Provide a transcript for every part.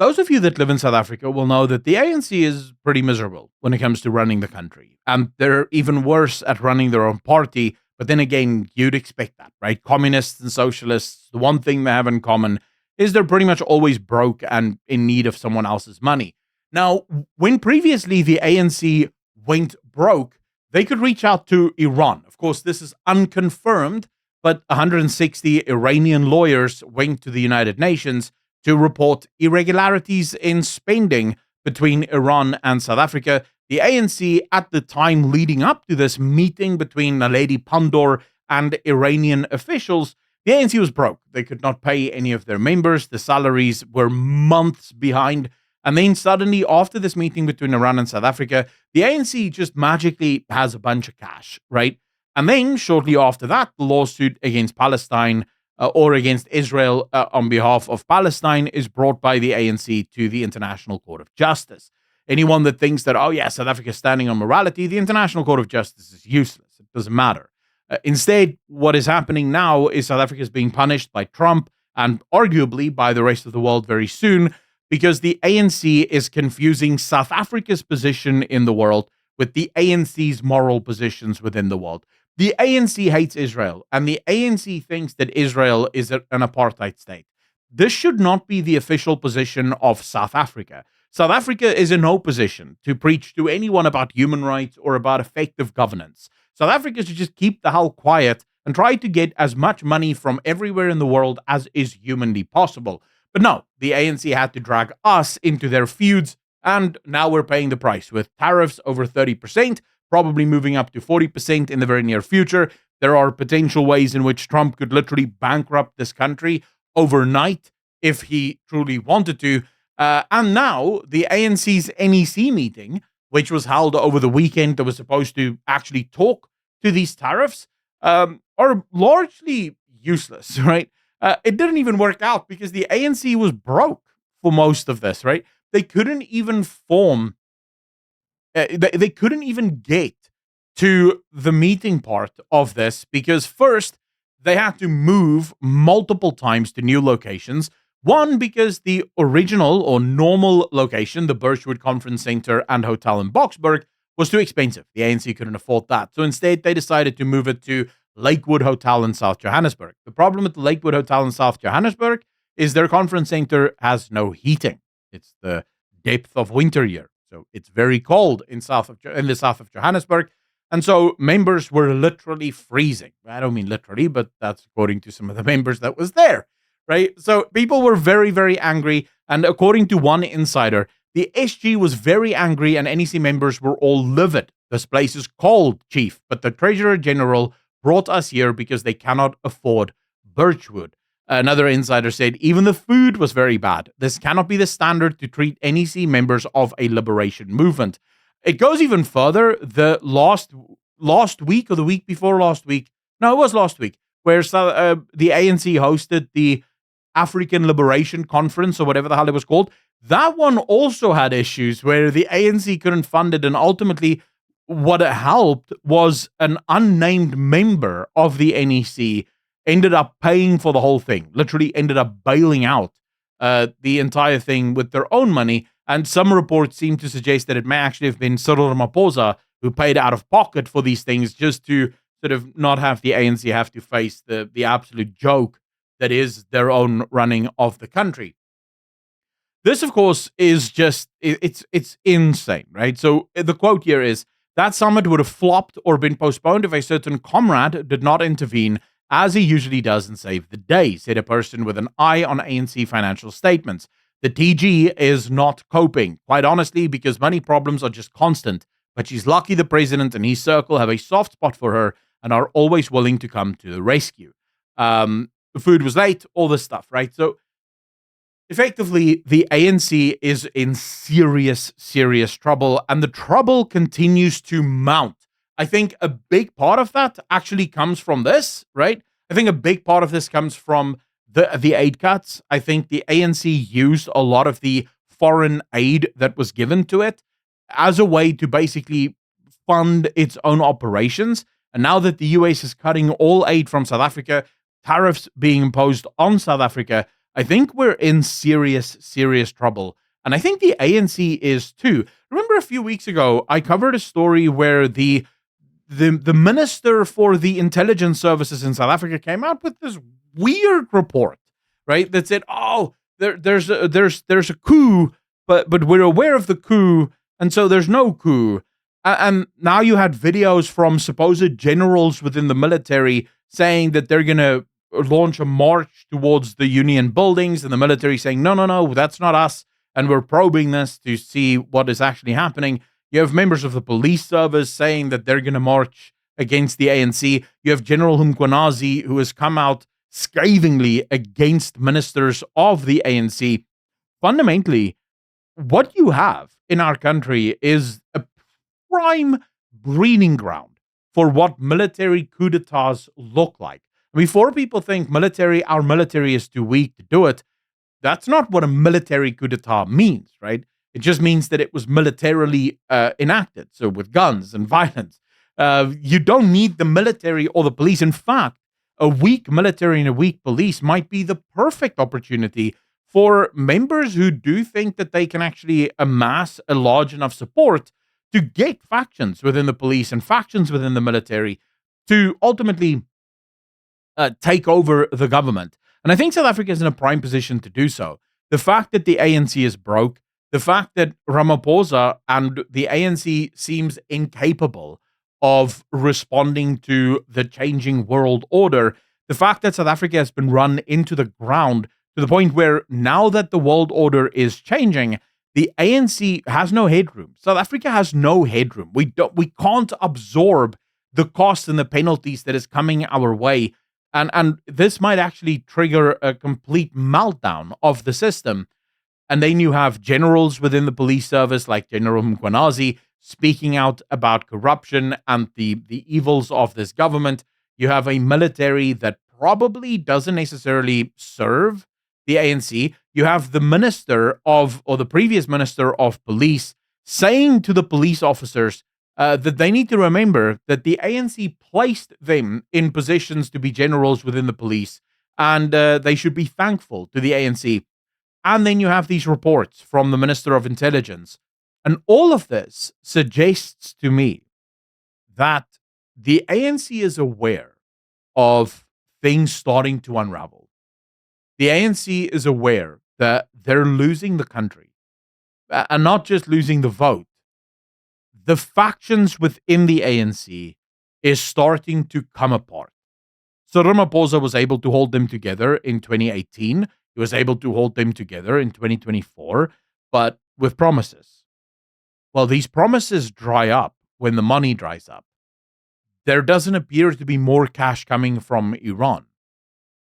Those of you that live in South Africa will know that the ANC is pretty miserable when it comes to running the country. And they're even worse at running their own party. But then again, you'd expect that, right? Communists and socialists, the one thing they have in common is they're pretty much always broke and in need of someone else's money. Now, when previously the ANC went broke, they could reach out to Iran. Of course, this is unconfirmed, but 160 Iranian lawyers went to the United Nations to report irregularities in spending between Iran and South Africa. The ANC, at the time leading up to this meeting between Naledi Pandor and Iranian officials, the ANC was broke. They could not pay any of their members. The salaries were months behind. And then suddenly, after this meeting between Iran and South Africa, the ANC just magically has a bunch of cash, right? And then shortly after that, the lawsuit against Palestine or against Israel on behalf of Palestine is brought by the ANC to the International Court of Justice. Anyone that thinks that, oh yeah, South Africa is standing on morality, the International Court of Justice is useless. It doesn't matter. Instead, what is happening now is South Africa is being punished by Trump and arguably by the rest of the world very soon because the ANC is confusing South Africa's position in the world with the ANC's moral positions within the world. The ANC hates Israel, and the ANC thinks that Israel is an apartheid state. This should not be the official position of South Africa. South Africa is in no position to preach to anyone about human rights or about effective governance. South Africa should just keep the hell quiet and try to get as much money from everywhere in the world as is humanly possible. But no, the ANC had to drag us into their feuds, and now we're paying the price with tariffs over 30%, probably moving up to 40% in the very near future. There are potential ways in which Trump could literally bankrupt this country overnight if he truly wanted to. And now the ANC's NEC meeting, which was held over the weekend that was supposed to actually talk to these tariffs, are largely useless, right? It didn't even work out because the ANC was broke for most of this, right? They couldn't even form, they couldn't even get to the meeting part of this because first they had to move multiple times to new locations. One, because the original or normal location, the Birchwood Conference Center and Hotel in Boksburg, was too expensive. The ANC couldn't afford that. So instead, they decided to move it to Lakewood Hotel in South Johannesburg. The problem with the Lakewood Hotel in South Johannesburg is their conference center has no heating. It's the depth of winter here. So it's very cold in the south of Johannesburg. And so members were literally freezing. I don't mean literally, but that's according to some of the members that was there. Right? So people were very, very angry. And according to one insider, the SG was very angry and NEC members were all livid. This place is cold, chief, but the Treasurer General brought us here because they cannot afford Birchwood. Another insider said, even the food was very bad. This cannot be the standard to treat NEC members of a liberation movement. It goes even further. The last week or the week before last week, no, it was last week, where the ANC hosted the African Liberation Conference or whatever the hell it was called. That one also had issues where the ANC couldn't fund it, and ultimately what it helped was an unnamed member of the NEC ended up paying for the whole thing, literally ended up bailing out the entire thing with their own money. And some reports seem to suggest that it may actually have been Cyril Ramaphosa who paid out of pocket for these things just to sort of not have the ANC have to face the absolute joke that is their own running of the country. This, of course, is just, it's insane, right? So the quote here is, that summit would have flopped or been postponed if a certain comrade did not intervene, as he usually does, and save the day, said a person with an eye on ANC financial statements. The TG is not coping, quite honestly, because money problems are just constant. But she's lucky the president and his circle have a soft spot for her and are always willing to come to the rescue. The food was late, all this stuff, right? So effectively, the ANC is in serious, serious trouble, and the trouble continues to mount. I think a big part of that actually comes from this, right? I think a big part of this comes from the aid cuts. I think the ANC used a lot of the foreign aid that was given to it as a way to basically fund its own operations. And now that the US is cutting all aid from South Africa, tariffs being imposed on South Africa, I think we're in serious, serious trouble. And I think the ANC is too. Remember a few weeks ago, I covered a story where the minister for the intelligence services in South Africa came out with this weird report, right? That said, "Oh, there's a coup, but we're aware of the coup, and so there's no coup." And now you had videos from supposed generals within the military saying that they're gonna launch a march towards the union buildings, and the military saying, "No, no, no, that's not us," and we're probing this to see what is actually happening. You have members of the police service saying that they're going to march against the ANC. You have General Mkhwanazi, who has come out scathingly against ministers of the ANC. Fundamentally, what you have in our country is a prime breeding ground for what military coups d'etats look like. Before people think our military is too weak to do it, that's not what a military coup d'etat means, right? It just means that it was militarily enacted, so with guns and violence. You don't need the military or the police. In fact, a weak military and a weak police might be the perfect opportunity for members who do think that they can actually amass a large enough support to get factions within the police and factions within the military to ultimately take over the government. And I think South Africa is in a prime position to do so. The fact that the ANC is broke, the fact that Ramaphosa and the ANC seems incapable of responding to the changing world order, the fact that South Africa has been run into the ground to the point where now that the world order is changing, the ANC has no headroom. South Africa has no headroom. We can't absorb the costs and the penalties that is coming our way. And this might actually trigger a complete meltdown of the system. And then you have generals within the police service, like General Mkhwanazi, speaking out about corruption and the evils of this government. You have a military that probably doesn't necessarily serve the ANC. You have the the previous minister of police saying to the police officers that they need to remember that the ANC placed them in positions to be generals within the police, and they should be thankful to the ANC. And then you have these reports from the Minister of Intelligence. And all of this suggests to me that the ANC is aware of things starting to unravel. The ANC is aware that they're losing the country, and not just losing the vote. The factions within the ANC is starting to come apart. So Ramaphosa was able to hold them together in 2018. He was able to hold them together in 2024, but with promises. Well, these promises dry up when the money dries up. There doesn't appear to be more cash coming from Iran.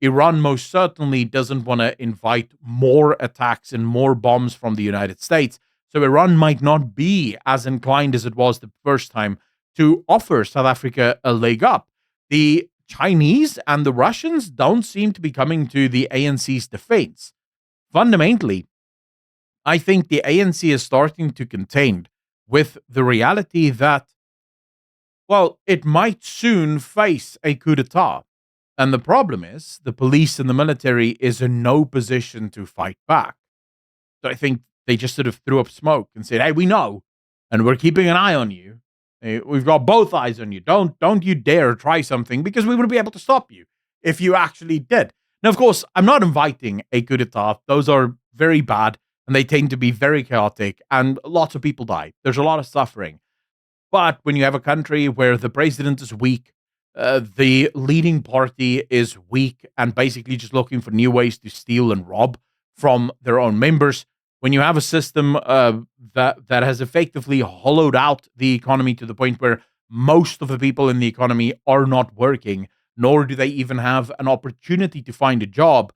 Iran most certainly doesn't want to invite more attacks and more bombs from the United States. So Iran might not be as inclined as it was the first time to offer South Africa a leg up. The Chinese and the Russians don't seem to be coming to the ANC's defense. Fundamentally, I think the ANC is starting to contend with the reality that, well, it might soon face a coup d'etat. And the problem is the police and the military is in no position to fight back. So I think they just sort of threw up smoke and said, "Hey, we know, and we're keeping an eye on you. We've got both eyes on you. Don't you dare try something because we wouldn't be able to stop you if you actually did." Now, of course, I'm not inviting a coup d'etat. Those are very bad, and they tend to be very chaotic, and lots of people die. There's a lot of suffering. But when you have a country where the president is weak, the leading party is weak and basically just looking for new ways to steal and rob from their own members, when you have a system that has effectively hollowed out the economy to the point where most of the people in the economy are not working, nor do they even have an opportunity to find a job,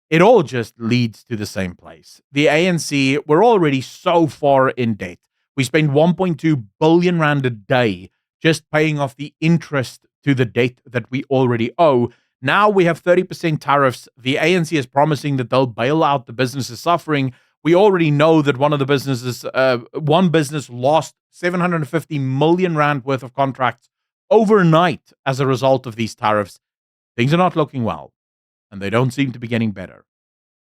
it all just leads to the same place. The ANC, we're already so far in debt. We spend 1.2 billion rand a day just paying off the interest to the debt that we already owe. Now we have 30% tariffs. The ANC is promising that they'll bail out the businesses suffering. We already know that one business lost 750 million rand worth of contracts overnight as a result of these tariffs. Things are not looking well, and they don't seem to be getting better.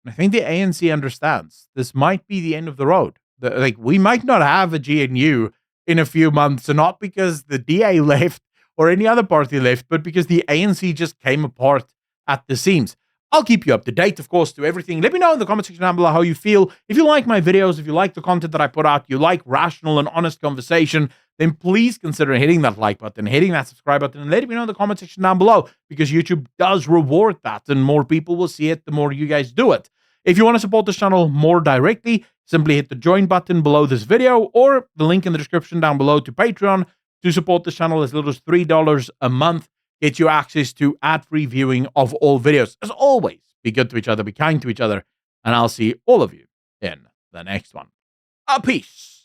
I think the ANC understands this might be the end of the road. Like, we might not have a GNU in a few months, and not because the DA left or any other party left, but because the ANC just came apart at the seams. I'll keep you up to date, of course, to everything. Let me know in the comment section down below how you feel. If you like my videos, if you like the content that I put out, you like rational and honest conversation, then please consider hitting that like button, hitting that subscribe button, and let me know in the comment section down below, because YouTube does reward that, and more people will see it the more you guys do it. If you want to support this channel more directly, simply hit the join button below this video, or the link in the description down below to Patreon to support this channel as little as $3 a month. Get you access to ad-free viewing of all videos. As always, be good to each other, be kind to each other, and I'll see all of you in the next one. Peace.